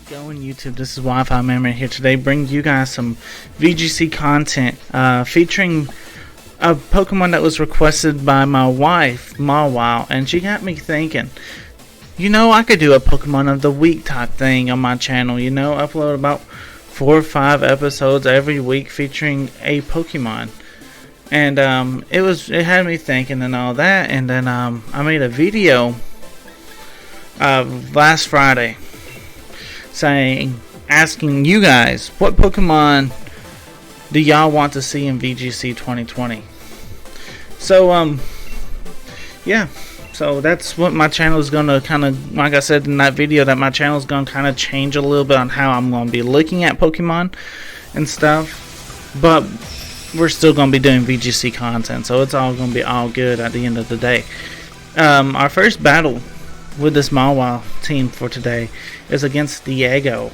Going YouTube, this is Wi-Fi Memory here today, bringing you guys some VGC content featuring a Pokemon that was requested by my wife, Mawile, and she got me thinking, you know, I could do a Pokemon of the Week type thing on my channel, you know, upload about 4 or 5 episodes every week featuring a Pokemon. And it had me thinking and all that, and then I made a video last Friday asking you guys, what Pokemon do y'all want to see in VGC 2020? So yeah, so that's what my channel is gonna kind of, like I said in that video, that my channel is gonna kind of change a little bit on how I'm gonna be looking at Pokemon and stuff, but we're still gonna be doing VGC content, so it's all gonna be all good at the end of the day. Our first battle with this Mawile team for today is against Diego.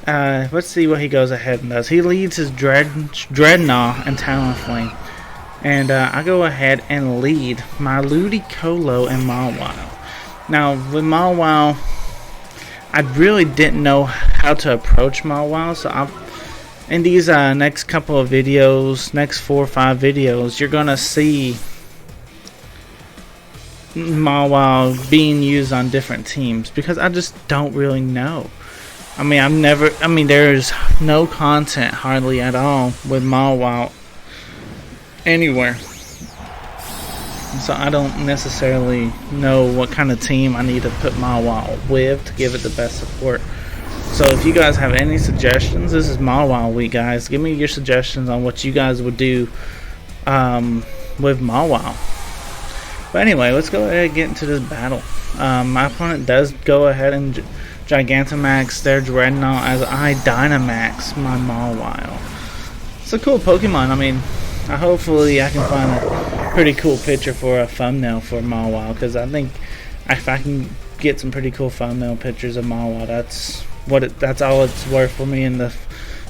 Let's see what he goes ahead and does. He leads his Dreadnought and Talonflame, and I go ahead and lead my Ludicolo and Mawile. Now with Mawile, I really didn't know how to approach Mawile, so in these next couple of videos, next 4 or 5 videos, you're gonna see Mawile being used on different teams because I just don't really know. I mean, there's no content hardly at all with Mawile anywhere, so I don't necessarily know what kind of team I need to put Mawile with to give it the best support. So if you guys have any suggestions, this is Mawile week, guys. Give me your suggestions on what you guys would do with Mawile. But anyway, let's go ahead and get into this battle. My opponent does go ahead and Gigantamax their Dreadnought as I Dynamax my Mawile. It's a cool Pokemon. I mean, hopefully I can find a pretty cool picture for a thumbnail for Mawile, because I think if I can get some pretty cool thumbnail pictures of Mawile, that's all it's worth for me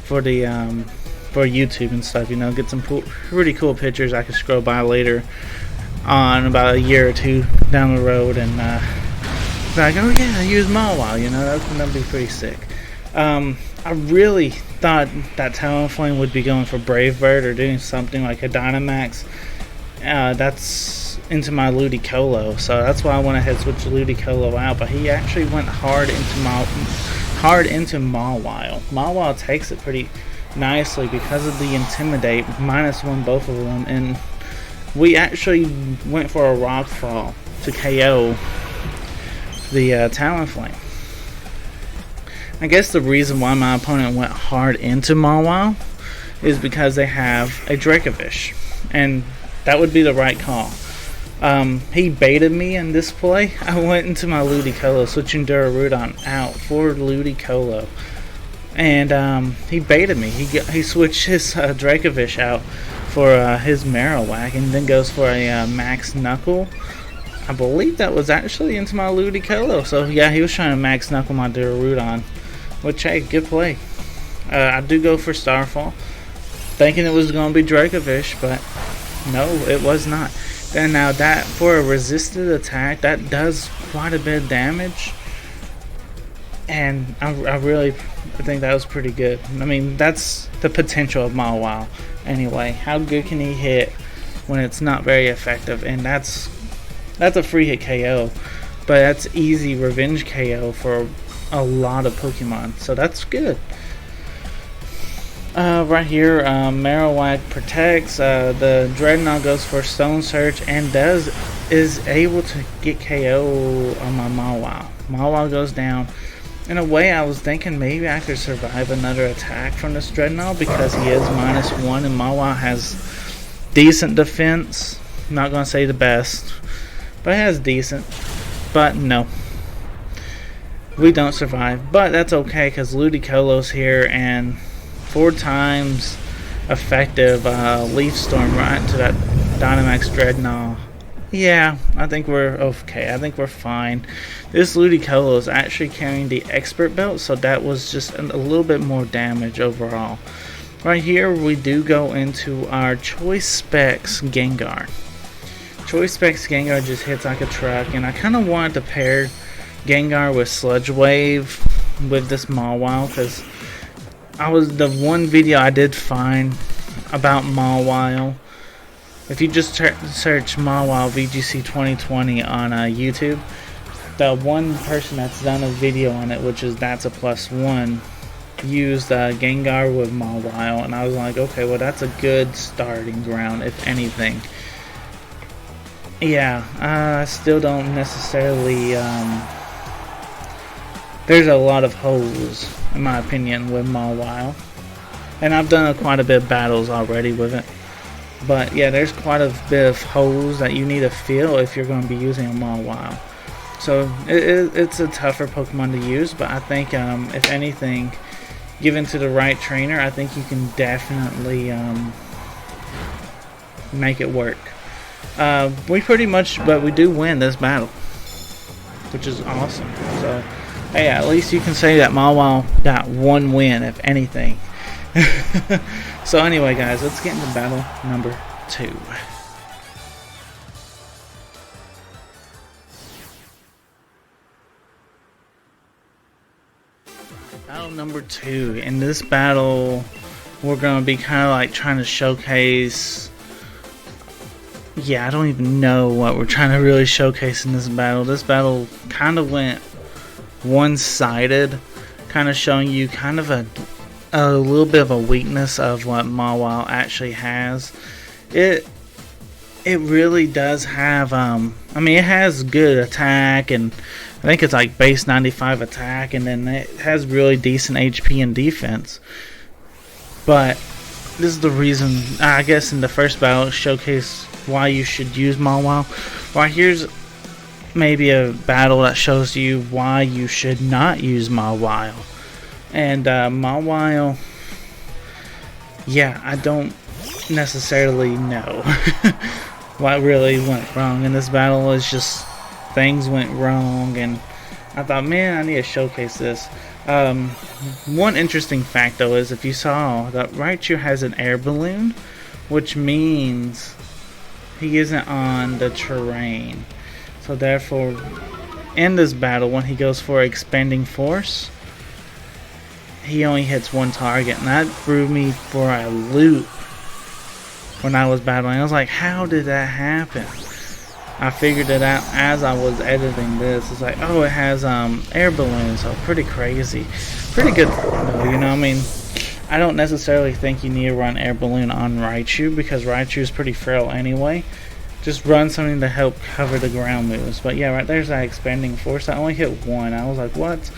for YouTube and stuff. You know, get some pretty cool pictures I can scroll by later on, about a year or 2 down the road, and like, oh yeah, I use Mawile, you know, that's gonna be pretty sick. I really thought that Talonflame would be going for Brave Bird or doing something like a Dynamax. That's into my Ludicolo, so that's why I went ahead and switched Ludicolo out, but he actually went hard into Mawile. Mawile takes it pretty nicely because of the Intimidate, -1 both of them, and we actually went for a Rock Fall to KO the Talonflame. I guess the reason why my opponent went hard into Mawile is because they have a Dracovish, and that would be the right call. He baited me in this play. I went into my Ludicolo, switching Durarudon out for Ludicolo, and he baited me. He switched his Dracovish out for his Marowak, and then goes for a Max Knuckle. I believe that was actually into my Ludicolo. So yeah, he was trying to Max Knuckle my Durarudon, which, hey, good play. I do go for Starfall, thinking it was going to be Dracovish, but no, it was not. And now that, for a resisted attack, that does quite a bit of damage, and I really think that was pretty good. I mean, that's the potential of Mawile. Anyway, how good can he hit when it's not very effective? And that's a free hit KO, but that's easy revenge KO for a lot of Pokemon, so that's good. Right here, Marowak protects. The Dreadnought goes for Stone Search and is able to get KO on my Mawile. Mawile goes down. In a way, I was thinking maybe I could survive another attack from this Dreadnought because he is -1 and Mawile has decent defense. I'm not going to say the best, but it has decent. But no, we don't survive. But that's okay because Ludicolo's here, and 4 times effective Leaf Storm right into that Dynamax Dreadnought. Yeah, I think we're okay. I think we're fine. This Ludicolo is actually carrying the Expert Belt, so that was just a little bit more damage overall. Right here, we do go into our Choice Specs Gengar. Choice Specs Gengar just hits like a truck, and I kind of wanted to pair Gengar with Sludge Wave with this Mawile, because the one video I did find about Mawile. If you just search Mawile VGC 2020 on YouTube, the one person that's done a video on it, which is That's a +1, used Gengar with Mawile, and I was like, okay, well that's a good starting ground, if anything. Yeah, I still don't necessarily, there's a lot of holes, in my opinion, with Mawile. And I've done quite a bit of battles already with it. But yeah, there's quite a bit of holes that you need to fill if you're going to be using a Mawile. So it's a tougher Pokemon to use, but I think, if anything, given to the right trainer, I think you can definitely make it work. We pretty much, but we do win this battle, which is awesome. So, hey, at least you can say that Mawile got one win, if anything. So anyway, guys, let's get into battle number 2. Battle number 2. In this battle, we're going to be kind of like trying to showcase... Yeah, I don't even know what we're trying to really showcase in this battle. This battle kind of went one-sided, kind of showing you kind of a little bit of a weakness of what Mawile actually has. It really does have, I mean, it has good attack, and I think it's like base 95 attack, and then it has really decent HP and defense. But this is the reason, I guess, in the first battle, showcase why you should use Mawile. Well, here's maybe a battle that shows you why you should not use Mawile. And Mawile, yeah, I don't necessarily know what really went wrong in this battle. It's just things went wrong, and I thought, man, I need to showcase this. One interesting fact, though, is if you saw that Raichu has an air balloon, which means he isn't on the terrain. So therefore, in this battle, when he goes for expanding force, he only hits one target, and that threw me for a loop when I was battling. I was like, how did that happen? I figured it out as I was editing this. It's like, oh, it has air balloons, so pretty crazy. Pretty good though, you know what I mean? I don't necessarily think you need to run air balloon on Raichu, because Raichu is pretty frail anyway. Just run something to help cover the ground moves. But yeah, right there's that expanding force. I only hit one. I was like, what?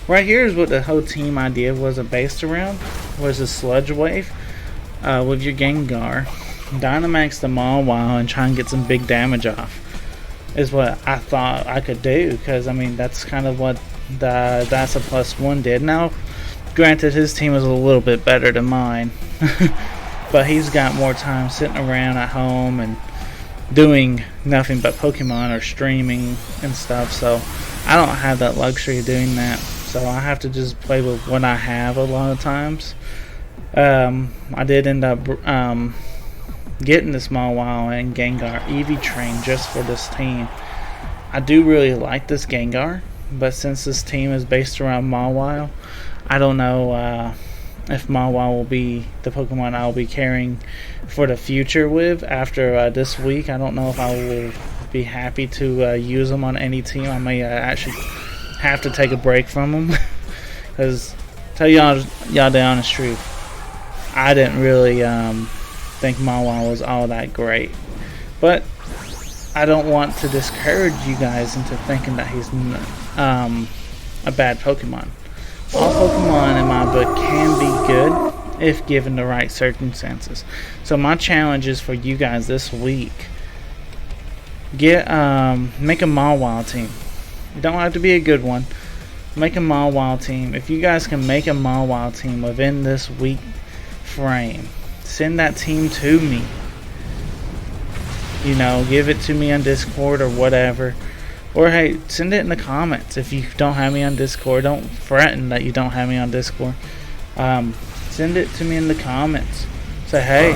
Right here is what the whole team idea was based around, was a sludge wave with your Gengar. Dynamax the Mawile and try and get some big damage off is what I thought I could do, because I mean that's kind of what That's a +1 did. Now granted, his team is a little bit better than mine, but he's got more time sitting around at home and doing nothing but Pokemon or streaming and stuff, so I don't have that luxury of doing that, so I have to just play with what I have a lot of times. I did end up getting this Mawile and Gengar EV train just for this team. I do really like this Gengar, but since this team is based around Mawile, I don't know if Mawile will be the Pokemon I'll be carrying for the future with after this week. I don't know if I will be happy to use them on any team. I may actually have to take a break from them because tell y'all the honest truth, I didn't really think Mawile was all that great, but I don't want to discourage you guys into thinking that he's a bad Pokemon. All Pokemon in my book can be good if given the right circumstances. So my challenge is for you guys this week: make a Mawile team. You don't have to be a good one. Make a Mawile team. If you guys can make a Mawile team within this week frame, send that team to me. You know, give it to me on Discord or whatever. Or hey, send it in the comments. If you don't have me on Discord, don't threaten that you don't have me on Discord. Send it to me in the comments. Say, hey,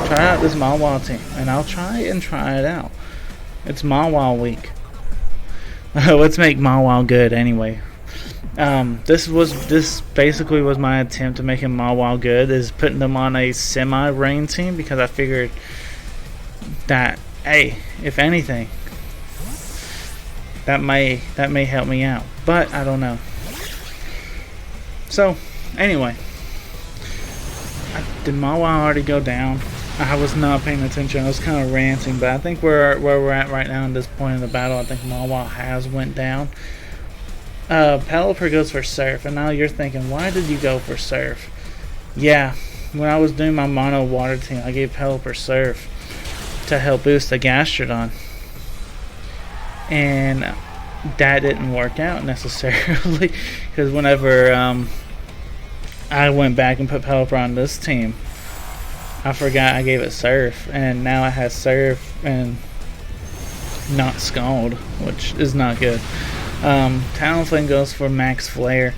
try out this Mawile team, and I'll try it out. It's Mawile week. Let's make Mawile good anyway. This basically was my attempt to make him Mawile good, is putting them on a semi-rain team, because I figured that, hey, if anything, that may help me out, but I don't know. So anyway, did Mawile already go down? I was not paying attention. I was kind of ranting, but I think where we're at right now at this point in the battle, I think Mawile has went down. Pelipper goes for Surf, and now you're thinking, why did you go for Surf? Yeah, when I was doing my mono water team, I gave Pelipper Surf to help boost the Gastrodon, and that didn't work out necessarily, because whenever I went back and put Pelipper on this team, I forgot I gave it Surf, and now it has Surf and not Scald, which is not good. Talonflame goes for Max Flare,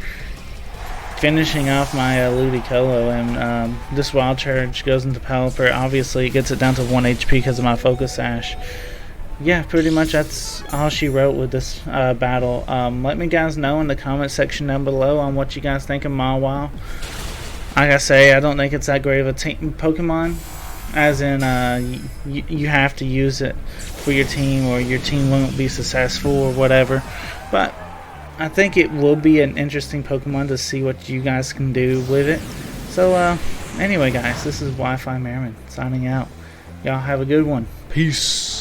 finishing off my Ludicolo, and this Wild Charge goes into Pelipper. Obviously, it gets it down to 1 HP because of my Focus Sash. Yeah, pretty much that's all she wrote with this battle. Let me guys know in the comment section down below on what you guys think of Mawile. Like I say, I don't think it's that great of a Pokemon, as in you have to use it for your team or your team won't be successful or whatever. But I think it will be an interesting Pokemon to see what you guys can do with it. So anyway guys, this is Wi-Fi Merriman signing out. Y'all have a good one. Peace.